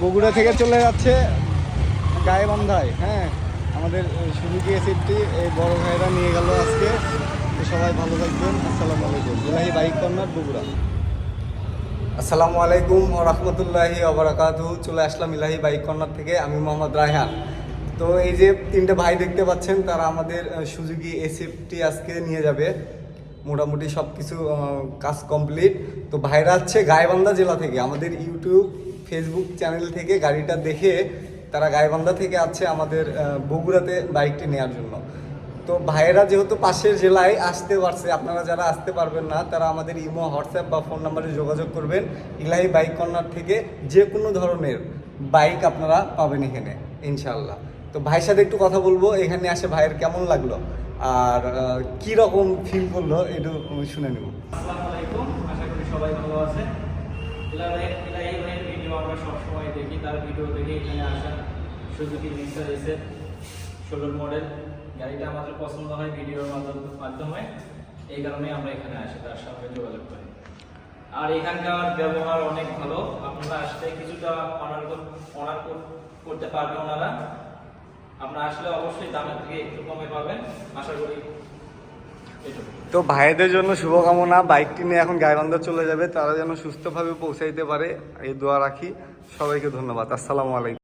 বগুড়া থেকে চলে যাচ্ছে গাইবান্ধায়। হ্যাঁ, আমাদের সুজুকি এসএফটি এই বড় ভাইরা নিয়ে গেল আজকে। তো সবাই ভালো থাকবেন। আসসালামু আলাইকুম। ইলাহি বাইক কর্নার বগুড়া। আসসালামু আলাইকুম ওয়া রাহমাতুল্লাহি ওয়া বারাকাতুহু। চলে আসলাম ইলাহি বাইক কর্নার থেকে। আমি মোহাম্মদ রায়হান। তো এই যে তিনটে ভাই দেখতে পাচ্ছেন, তারা আমাদের সুজুকি এসএফটি আজকে নিয়ে যাবে। মোটামুটি সব কিছু কাজ কমপ্লিট। তো ভাইরা হচ্ছে গাইবান্ধা জেলা থেকে, আমাদের ইউটিউব ফেসবুক চ্যানেল থেকে গাড়িটা দেখে তারা গাইবান্ধা থেকে আছে আমাদের বগুড়াতে বাইকটি নেওয়ার জন্য। তো ভাইয়েরা যেহেতু পাশের জেলায় আসতে পারছে, আপনারা যারা আসতে পারবেন না তারা আমাদের ইমো, হোয়াটসঅ্যাপ বা ফোন নাম্বারে যোগাযোগ করবেন। ইলাহি বাইক কর্নার থেকে যে কোনো ধরনের বাইক আপনারা পাবেন এখানে ইনশাল্লাহ। তো ভাইয়ের সাথে একটু কথা বলবো, এখানে আসে ভাইয়ের কেমন লাগলো আর কি রকম ফিল করলো একটু শুনে নেব। আসসালামু আলাইকুম, আশা করি সবাই ভালো আছে। ইলাহি ভাইয়ের ভিডিও আমরা সবসময় দেখি, তার ভিডিও দেখে এখানে আসা। সুজুকি জিক্সার এসএফ 16 মডেল গাড়িটা আমাদের পছন্দ হয় ভিডিওর মাধ্যমে, এই কারণে আমরা এখানে আসি, তার সঙ্গে যোগাযোগ করি। আর এখানকার ব্যবহার অনেক ভালো, আপনারা আসলে কিছুটা অনার করতে পারবেন ওনারা। আপনারা আসলে অবশ্যই দামের থেকে একটু কমে পাবেন, আশা করি। তো ভাইদের জন্য শুভকামনা, বাইকটি নিয়ে এখন গাইবান্ধা চলে যাবে, তারা যেন সুস্থভাবে পৌঁছাইতে পারে এই দোয়া রাখি। সবাইকে ধন্যবাদ। আসসালামু আলাইকুম।